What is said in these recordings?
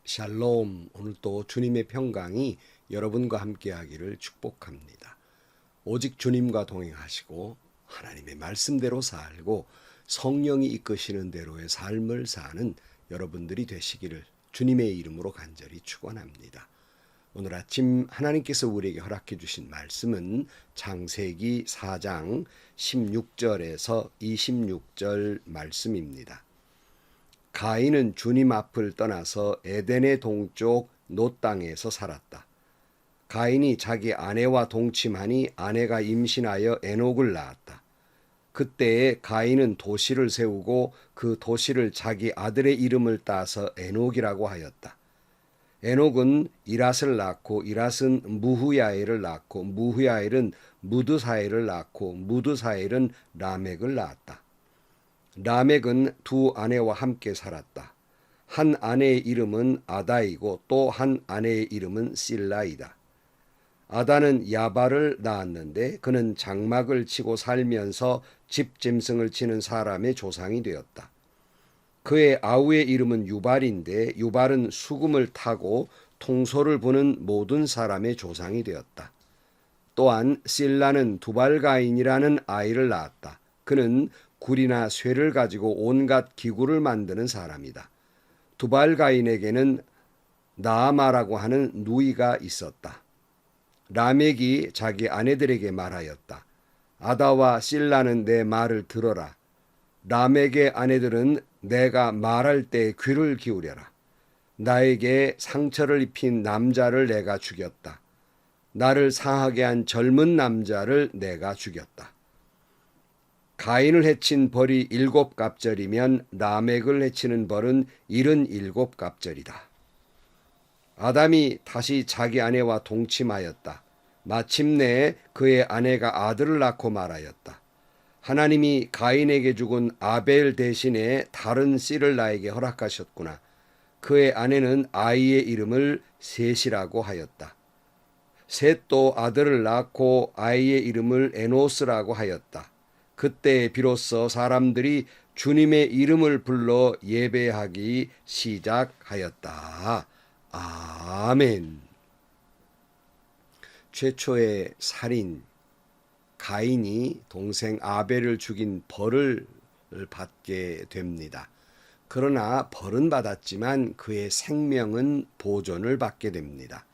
샬롬. 오늘 또 주님의 평강이 여러분과 함께 하기를 축복합니다. 오직 주님과 동행하시고 하나님의 말씀대로 살고 성령이 이끄시는 대로의 삶을 사는 여러분들이 되시기를 주님의 이름으로 간절히 축원합니다. 오늘 아침 하나님께서 우리에게 허락해 주신 말씀은 창세기 4장 16절에서 26절 말씀입니다. 가인은 주님 앞을 떠나서 에덴의 동쪽 놋 땅에서 살았다. 가인이 자기 아내와 동침하니 아내가 임신하여 에녹을 낳았다. 그때에 가인은 도시를 세우고 그 도시를 자기 아들의 이름을 따서 에녹이라고 하였다. 에녹은 이랏을 낳고 이랏은 무후야엘을 낳고 무후야엘은 무드사엘을 낳고 무드사엘은 라멕을 낳았다. 라멕은 두 아내와 함께 살았다. 한 아내의 이름은 아다이고 또 한 아내의 이름은 실라이다. 아다는 야발을 낳았는데 그는 장막을 치고 살면서 집짐승을 치는 사람의 조상이 되었다. 그의 아우의 이름은 유발인데 유발은 수금을 타고 통소를 부는 모든 사람의 조상이 되었다. 또한 실라는 두발가인이라는 아이를 낳았다. 그는 굴이나 쇠를 가지고 온갖 기구를 만드는 사람이다. 두발가인에게는 나아마라고 하는 누이가 있었다. 라멕이 자기 아내들에게 말하였다. 아다와 실라는 내 말을 들어라. 라멕의 아내들은 내가 말할 때 귀를 기울여라. 나에게 상처를 입힌 남자를 내가 죽였다. 나를 상하게 한 젊은 남자를 내가 죽였다. 가인을 해친 벌이 7갑절이면 라멕을 해치는 벌은 77갑절이다. 아담이 다시 자기 아내와 동침하였다. 마침내 그의 아내가 아들을 낳고 말하였다. 하나님이 가인에게 죽은 아벨 대신에 다른 씨를 나에게 허락하셨구나. 그의 아내는 아이의 이름을 셋이라고 하였다. 셋도 아들을 낳고 아이의 이름을 에노스라고 하였다. 그때 비로소 사람들이 주님의 이름을 불러 예배하기 시작하였다. 아멘. 최초의 살인 가인이 동생 아벨을 죽인 벌을 받게 됩니다. 그러나 벌은 받았지만 그의 생명은 보존을 받게 됩니다.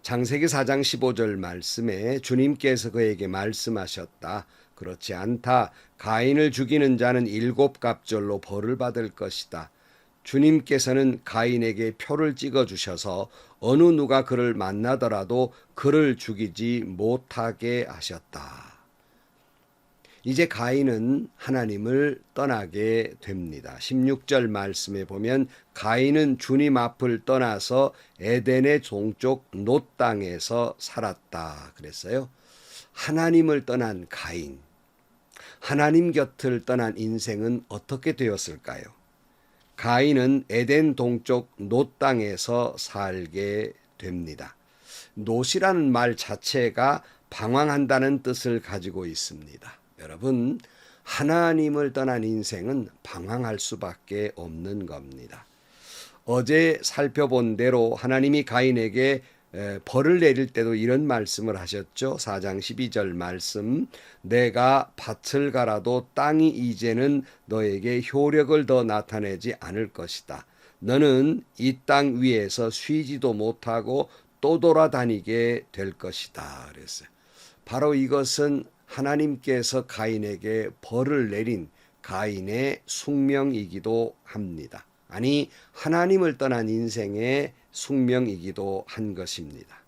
창세기 4장 15절 말씀에 주님께서 그에게 말씀하셨다. 그렇지 않다. 가인을 죽이는 자는 7갑절로 벌을 받을 것이다. 주님께서는 가인에게 표를 찍어주셔서 어느 누가 그를 만나더라도 그를 죽이지 못하게 하셨다. 이제 가인은 하나님을 떠나게 됩니다. 16절 말씀에 보면 가인은 주님 앞을 떠나서 에덴의 동쪽 놋 땅에서 살았다 그랬어요. 하나님을 떠난 가인, 하나님 곁을 떠난 인생은 어떻게 되었을까요? 가인은 에덴 동쪽 놋 땅에서 살게 됩니다. 놋이라는 말 자체가 방황한다는 뜻을 가지고 있습니다. 여러분, 하나님을 떠난 인생은 방황할 수밖에 없는 겁니다. 어제 살펴본 대로 하나님이 가인에게 벌을 내릴 때도 이런 말씀을 하셨죠. 4장 12절 말씀. 내가 밭을 갈아도 땅이 이제는 너에게 효력을 더 나타내지 않을 것이다. 너는 이 땅 위에서 쉬지도 못하고 또 돌아다니게 될 것이다. 그랬어요. 바로 이것은 하나님께서 가인에게 벌을 내린 가인의 숙명이기도 합니다. 아니, 하나님을 떠난 인생의 숙명이기도 한 것입니다.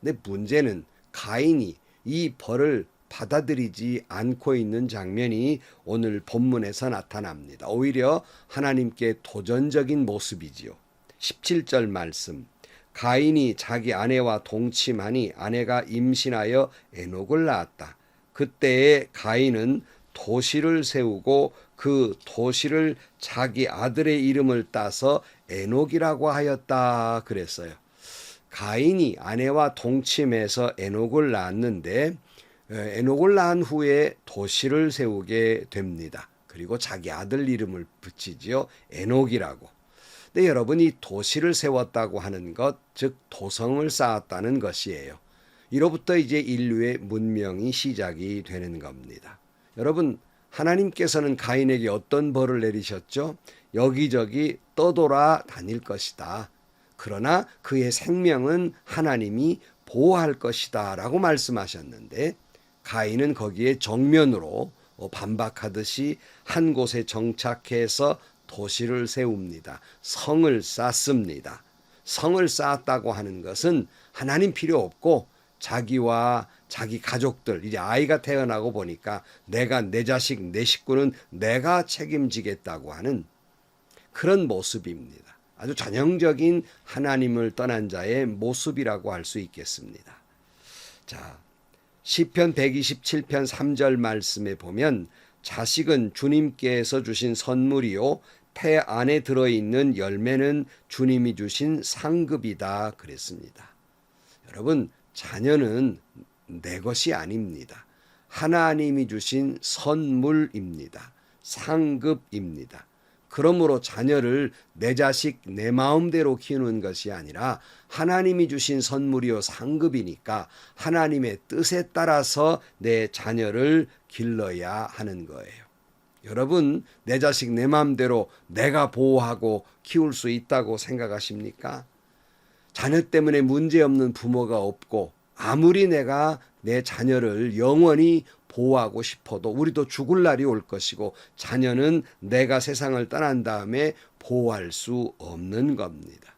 근데 문제는 가인이 이 벌을 받아들이지 않고 있는 장면이 오늘 본문에서 나타납니다. 오히려 하나님께 도전적인 모습이지요. 17절 말씀. 가인이 자기 아내와 동침하니 아내가 임신하여 에녹을 낳았다. 그때에 가인은 도시를 세우고 그 도시를 자기 아들의 이름을 따서 에녹이라고 하였다 그랬어요. 가인이 아내와 동침해서 에녹을 낳았는데 에녹을 낳은 후에 도시를 세우게 됩니다. 그리고 자기 아들 이름을 붙이지요. 에녹이라고. 근데 여러분이 도시를 세웠다고 하는 것, 즉 도성을 쌓았다는 것이에요. 이로부터 이제 인류의 문명이 시작이 되는 겁니다. 여러분, 하나님께서는 가인에게 어떤 벌을 내리셨죠? 여기저기 떠돌아 다닐 것이다. 그러나 그의 생명은 하나님이 보호할 것이다 라고 말씀하셨는데, 가인은 거기에 정면으로 반박하듯이 한 곳에 정착해서 도시를 세웁니다. 성을 쌓습니다. 성을 쌓았다고 하는 것은 하나님 필요 없고 자기와 자기 가족들, 이제 아이가 태어나고 보니까 내가, 내 자식, 내 식구는 내가 책임지겠다고 하는 그런 모습입니다. 아주 전형적인 하나님을 떠난 자의 모습이라고 할 수 있겠습니다. 자, 시편 127편 3절 말씀에 보면 자식은 주님께서 주신 선물이요 태 안에 들어있는 열매는 주님이 주신 상급이다 그랬습니다. 여러분, 자녀는 내 것이 아닙니다. 하나님이 주신 선물입니다. 상급입니다. 그러므로 자녀를 내 자식 내 마음대로 키우는 것이 아니라 하나님이 주신 선물이요 상급이니까 하나님의 뜻에 따라서 내 자녀를 길러야 하는 거예요. 여러분, 내 자식 내 마음대로 내가 보호하고 키울 수 있다고 생각하십니까? 자녀 때문에 문제없는 부모가 없고 아무리 내가 내 자녀를 영원히 보호하고 싶어도 우리도 죽을 날이 올 것이고 자녀는 내가 세상을 떠난 다음에 보호할 수 없는 겁니다.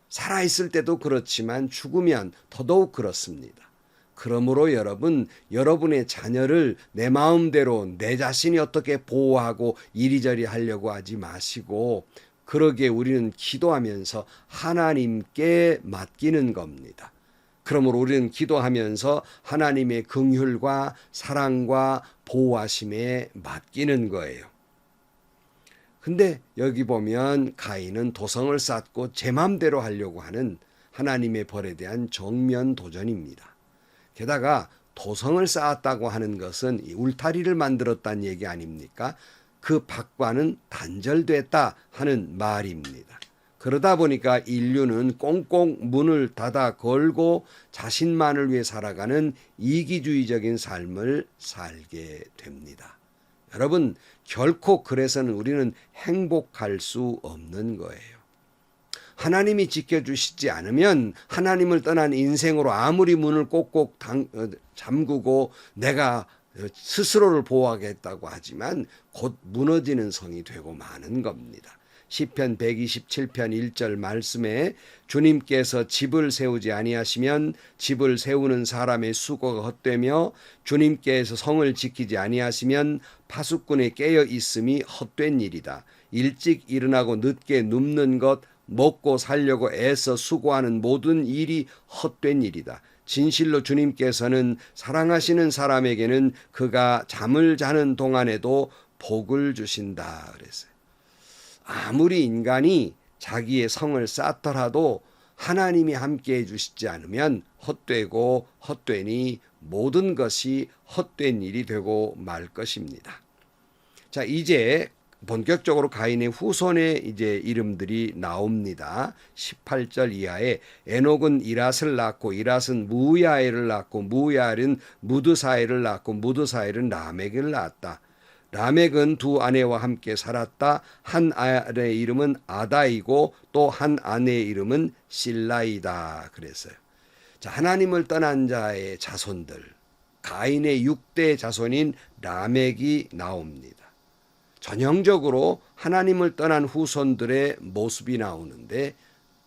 살아있을 때도 그렇지만 죽으면 더더욱 그렇습니다. 그러므로 여러분, 여러분의 자녀를 내 마음대로 내 자신이 어떻게 보호하고 이리저리 하려고 하지 마시고 그러기에 우리는 기도하면서 하나님께 맡기는 겁니다. 그러므로 우리는 기도하면서 하나님의 긍휼과 사랑과 보호하심에 맡기는 거예요. 근데 여기 보면 가인은 도성을 쌓고 제 맘대로 하려고 하는 하나님의 벌에 대한 정면 도전입니다. 게다가 도성을 쌓았다고 하는 것은 울타리를 만들었다는 얘기 아닙니까? 그 밖과는 단절됐다 하는 말입니다. 그러다 보니까 인류는 꽁꽁 문을 닫아 걸고 자신만을 위해 살아가는 이기주의적인 삶을 살게 됩니다. 여러분, 결코 그래서는 우리는 행복할 수 없는 거예요. 하나님이 지켜주시지 않으면 하나님을 떠난 인생으로 아무리 문을 꼭꼭 잠그고 내가 스스로를 보호하겠다고 하지만 곧 무너지는 성이 되고 마는 겁니다. 시편 127편 1절 말씀에 주님께서 집을 세우지 아니하시면 집을 세우는 사람의 수고가 헛되며 주님께서 성을 지키지 아니하시면 파수꾼의 깨어 있음이 헛된 일이다. 일찍 일어나고 늦게 눕는 것, 먹고 살려고 애써 수고하는 모든 일이 헛된 일이다. 진실로 주님께서는 사랑하시는 사람에게는 그가 잠을 자는 동안에도 복을 주신다 그랬어요. 아무리 인간이 자기의 성을 쌓더라도 하나님이 함께해 주시지 않으면 헛되고 헛되니 모든 것이 헛된 일이 되고 말 것입니다. 자, 이제 본격적으로 가인의 후손의 이제 이름들이 나옵니다. 18절 이하에 에녹은 이랏을 낳고 이랏은 무야엘을 낳고 무야엘은 무드사엘을 낳고 무드사엘은 라멕을 낳았다. 라멕은 두 아내와 함께 살았다. 한 아내의 이름은 아다이고 또 한 아내의 이름은 실라이다 그랬어요. 자, 하나님을 떠난 자의 자손들, 가인의 6대 자손인 라멕이 나옵니다. 전형적으로 하나님을 떠난 후손들의 모습이 나오는데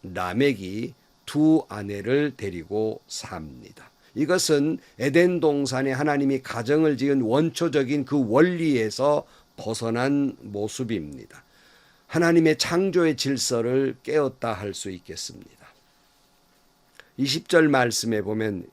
라멕이 두 아내를 데리고 삽니다. 이것은 에덴 동산에 하나님이 가정을 지은 원초적인 그 원리에서 벗어난 모습입니다. 하나님의 창조의 질서를 깨었다 할 수 있겠습니다. 20절 말씀에 보면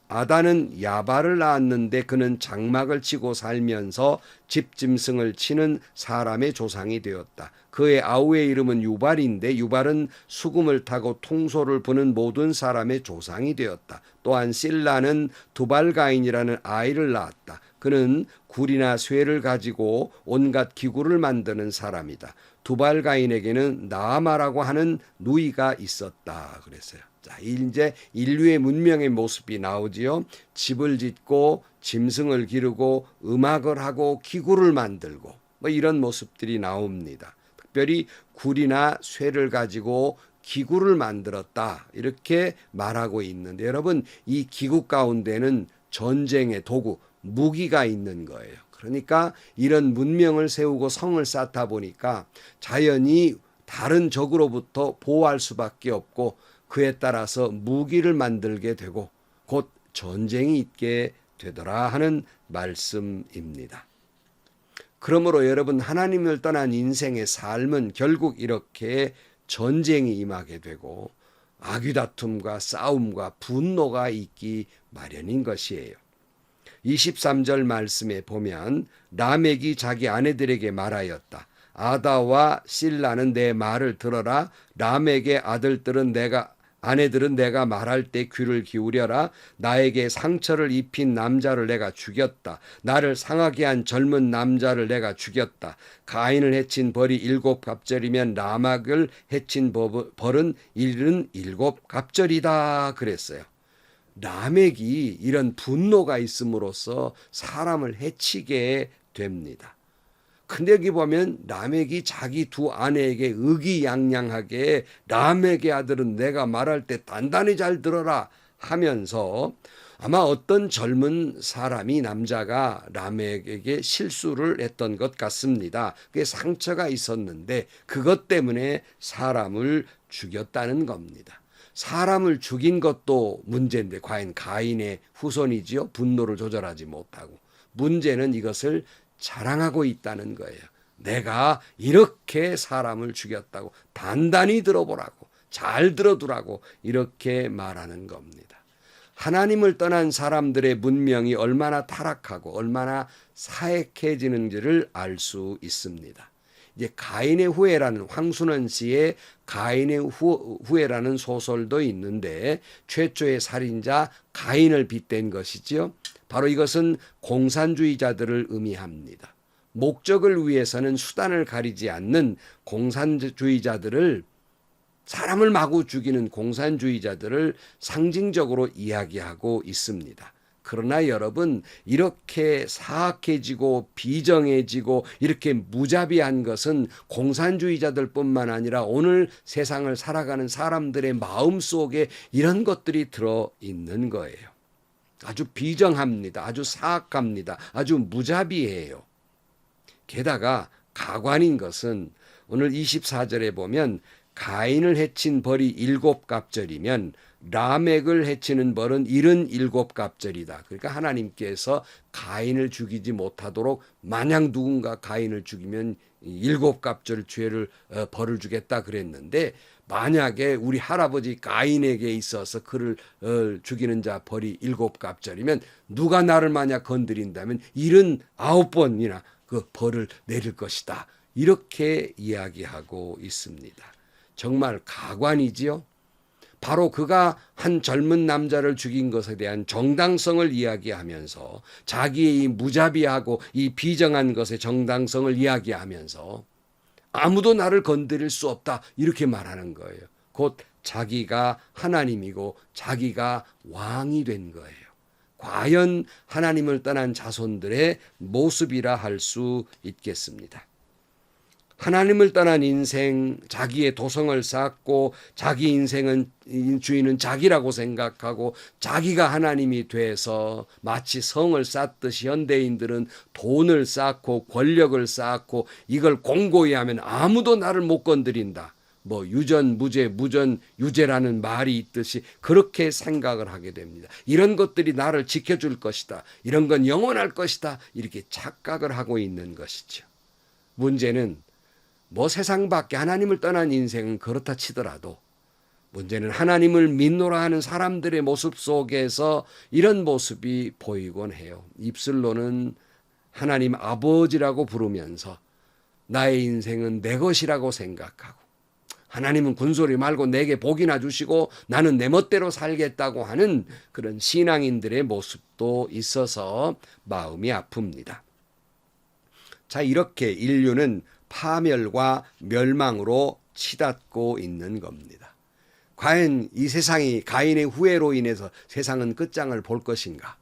아다는 야발을 낳았는데 그는 장막을 치고 살면서 집짐승을 치는 사람의 조상이 되었다. 그의 아우의 이름은 유발인데 유발은 수금을 타고 퉁소를 부는 모든 사람의 조상이 되었다. 또한 실라는 두발가인이라는 아이를 낳았다. 그는 굴이나 쇠를 가지고 온갖 기구를 만드는 사람이다. 두발가인에게는 나아마라고 하는 누이가 있었다 그랬어요. 자, 이제 인류의 문명의 모습이 나오지요. 집을 짓고 짐승을 기르고 음악을 하고 기구를 만들고 뭐 이런 모습들이 나옵니다. 특별히 굴이나 쇠를 가지고 기구를 만들었다 이렇게 말하고 있는데, 여러분 이 기구 가운데는 전쟁의 도구, 무기가 있는 거예요. 그러니까 이런 문명을 세우고 성을 쌓다 보니까 자연이 다른 적으로부터 보호할 수밖에 없고, 그에 따라서 무기를 만들게 되고 곧 전쟁이 있게 되더라 하는 말씀입니다. 그러므로 여러분, 하나님을 떠난 인생의 삶은 결국 이렇게 전쟁이 임하게 되고 아귀다툼과 싸움과 분노가 있기 마련인 것이에요. 23절 말씀에 보면 라멕이 자기 아내들에게 말하였다. 아다와 실라는 내 말을 들어라. 라멕의 아내들은 내가 말할 때 귀를 기울여라. 나에게 상처를 입힌 남자를 내가 죽였다. 나를 상하게 한 젊은 남자를 내가 죽였다. 가인을 해친 벌이 7갑절이면 라멕을 해친 벌은 77갑절이다 그랬어요. 라멕이 이런 분노가 있음으로써 사람을 해치게 됩니다. 근데 여기 보면 라멕이 자기 두 아내에게 의기양양하게 라멕의 아들은 내가 말할 때 단단히 잘 들어라 하면서, 아마 어떤 젊은 사람이, 남자가 라멕에게 실수를 했던 것 같습니다. 그게 상처가 있었는데 그것 때문에 사람을 죽였다는 겁니다. 사람을 죽인 것도 문제인데 과연 가인의 후손이지요? 분노를 조절하지 못하고. 문제는 이것을 자랑하고 있다는 거예요. 내가 이렇게 사람을 죽였다고 단단히 들어보라고, 잘 들어두라고 이렇게 말하는 겁니다. 하나님을 떠난 사람들의 문명이 얼마나 타락하고 얼마나 사악해지는지를 알 수 있습니다. 이제 가인의 후예라는, 황순원 씨의 가인의 후예라는 소설도 있는데, 최초의 살인자 가인을 빗댄 것이지요. 바로 이것은 공산주의자들을 의미합니다. 목적을 위해서는 수단을 가리지 않는 공산주의자들을, 사람을 마구 죽이는 공산주의자들을 상징적으로 이야기하고 있습니다. 그러나 여러분, 이렇게 사악해지고 비정해지고 이렇게 무자비한 것은 공산주의자들뿐만 아니라 오늘 세상을 살아가는 사람들의 마음 속에 이런 것들이 들어있는 거예요. 아주 비정합니다. 아주 사악합니다. 아주 무자비해요. 게다가 가관인 것은 오늘 24절에 보면 가인을 해친 벌이 7갑절이면 라멕을 해치는 벌은 77갑절이다. 그러니까 하나님께서 가인을 죽이지 못하도록, 만약 누군가 가인을 죽이면 7갑절 죄를 벌을 주겠다 그랬는데, 만약에 우리 할아버지 가인에게 있어서 그를 죽이는 자 벌이 7갑절이면 누가 나를 만약 건드린다면 79번이나 그 벌을 내릴 것이다. 이렇게 이야기하고 있습니다. 정말 가관이지요. 바로 그가 한 젊은 남자를 죽인 것에 대한 정당성을 이야기하면서, 자기의 이 무자비하고 이 비정한 것의 정당성을 이야기하면서 아무도 나를 건드릴 수 없다 이렇게 말하는 거예요. 곧 자기가 하나님이고 자기가 왕이 된 거예요. 과연 하나님을 떠난 자손들의 모습이라 할 수 있겠습니다. 하나님을 떠난 인생, 자기의 도성을 쌓고 자기 인생은, 주인은 자기라고 생각하고 자기가 하나님이 돼서 마치 성을 쌓듯이 현대인들은 돈을 쌓고 권력을 쌓고 이걸 공고히 하면 아무도 나를 못 건드린다. 뭐 유전 무죄, 무전 유죄라는 말이 있듯이 그렇게 생각을 하게 됩니다. 이런 것들이 나를 지켜줄 것이다. 이런 건 영원할 것이다. 이렇게 착각을 하고 있는 것이죠. 문제는 뭐 세상 밖에 하나님을 떠난 인생은 그렇다 치더라도, 문제는 하나님을 믿노라 하는 사람들의 모습 속에서 이런 모습이 보이곤 해요. 입술로는 하나님 아버지라고 부르면서 나의 인생은 내 것이라고 생각하고, 하나님은 군소리 말고 내게 복이나 주시고 나는 내 멋대로 살겠다고 하는 그런 신앙인들의 모습도 있어서 마음이 아픕니다. 자, 이렇게 인류는 파멸과 멸망으로 치닫고 있는 겁니다. 과연 이 세상이 가인의 후회로 인해서 세상은 끝장을 볼 것인가?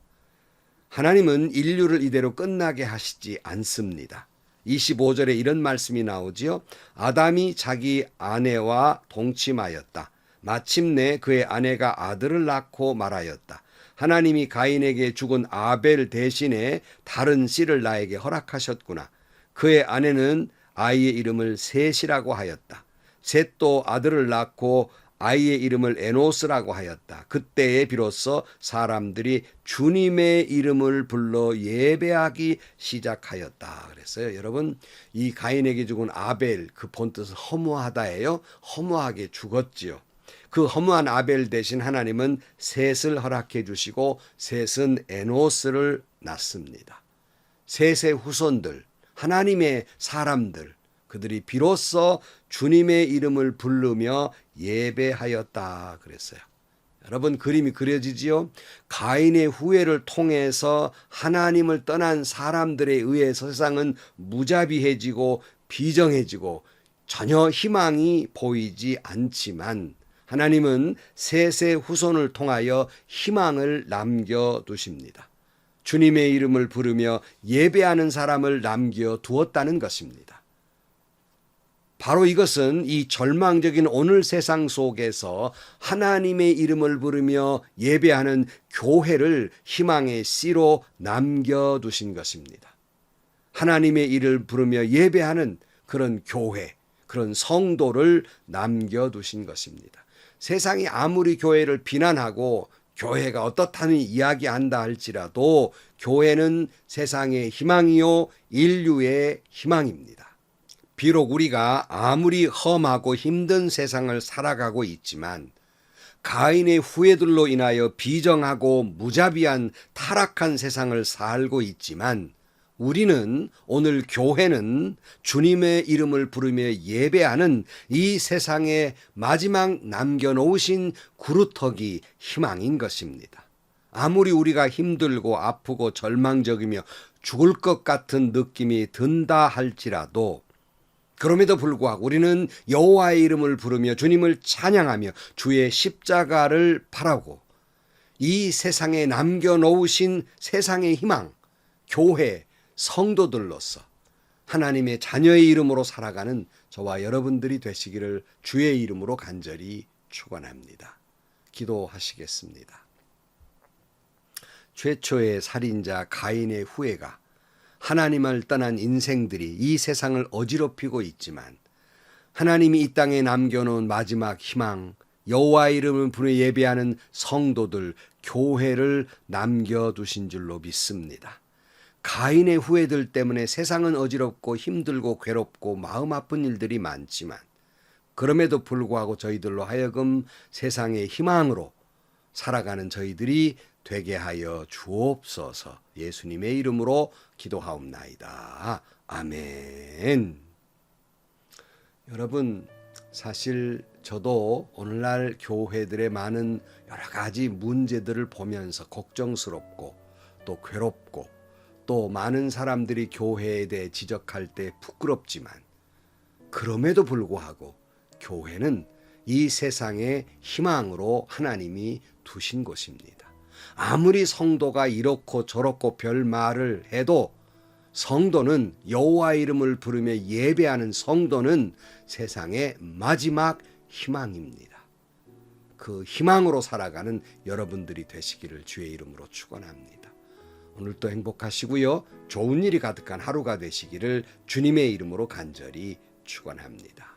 하나님은 인류를 이대로 끝나게 하시지 않습니다. 25절에 이런 말씀이 나오지요. 아담이 자기 아내와 동침하였다. 마침내 그의 아내가 아들을 낳고 말하였다. 하나님이 가인에게 죽은 아벨 대신에 다른 씨를 나에게 허락하셨구나. 그의 아내는 아이의 이름을 셋이라고 하였다. 셋도 아들을 낳고 아이의 이름을 에노스라고 하였다. 그때에 비로소 사람들이 주님의 이름을 불러 예배하기 시작하였다. 그랬어요. 여러분, 이 가인에게 죽은 아벨, 그 본뜻은 허무하다예요. 허무하게 죽었지요. 그 허무한 아벨 대신 하나님은 셋을 허락해 주시고 셋은 에노스를 낳습니다. 셋의 후손들, 하나님의 사람들, 그들이 비로소 주님의 이름을 부르며 예배하였다 그랬어요. 여러분, 그림이 그려지지요? 가인의 후회를 통해서 하나님을 떠난 사람들에 의해서 세상은 무자비해지고 비정해지고 전혀 희망이 보이지 않지만 하나님은 셋의 후손을 통하여 희망을 남겨두십니다. 주님의 이름을 부르며 예배하는 사람을 남겨두었다는 것입니다. 바로 이것은 이 절망적인 오늘 세상 속에서 하나님의 이름을 부르며 예배하는 교회를 희망의 씨로 남겨두신 것입니다. 하나님의 이름을 부르며 예배하는 그런 교회, 그런 성도를 남겨두신 것입니다. 세상이 아무리 교회를 비난하고 교회가 어떻다는 이야기한다 할지라도 교회는 세상의 희망이요 인류의 희망입니다. 비록 우리가 아무리 험하고 힘든 세상을 살아가고 있지만 가인의 후예들로 인하여 비정하고 무자비한 타락한 세상을 살고 있지만 우리는 오늘 교회는 주님의 이름을 부르며 예배하는 이 세상에 마지막 남겨놓으신 구루터기 희망인 것입니다. 아무리 우리가 힘들고 아프고 절망적이며 죽을 것 같은 느낌이 든다 할지라도 그럼에도 불구하고 우리는 여호와의 이름을 부르며 주님을 찬양하며 주의 십자가를 바라고 이 세상에 남겨놓으신 세상의 희망, 교회, 성도들로서 하나님의 자녀의 이름으로 살아가는 저와 여러분들이 되시기를 주의 이름으로 간절히 축원합니다. 기도하시겠습니다. 최초의 살인자 가인의 후예가 하나님을 떠난 인생들이 이 세상을 어지럽히고 있지만 하나님이 이 땅에 남겨놓은 마지막 희망, 여호와의 이름을 부르며 예배하는 성도들, 교회를 남겨두신 줄로 믿습니다. 가인의 후예들 때문에 세상은 어지럽고 힘들고 괴롭고 마음 아픈 일들이 많지만 그럼에도 불구하고 저희들로 하여금 세상의 희망으로 살아가는 저희들이 되게 하여 주옵소서. 예수님의 이름으로 기도하옵나이다. 아멘. 여러분, 사실 저도 오늘날 교회들의 많은 여러 가지 문제들을 보면서 걱정스럽고 또 괴롭고 또 많은 사람들이 교회에 대해 지적할 때 부끄럽지만 그럼에도 불구하고 교회는 이 세상의 희망으로 하나님이 두신 곳입니다. 아무리 성도가 이렇고 저렇고 별 말을 해도 성도는 여호와의 이름을 부르며 예배하는 성도는 세상의 마지막 희망입니다. 그 희망으로 살아가는 여러분들이 되시기를 주의 이름으로 축원합니다. 오늘도 행복하시고요. 좋은 일이 가득한 하루가 되시기를 주님의 이름으로 간절히 축원합니다.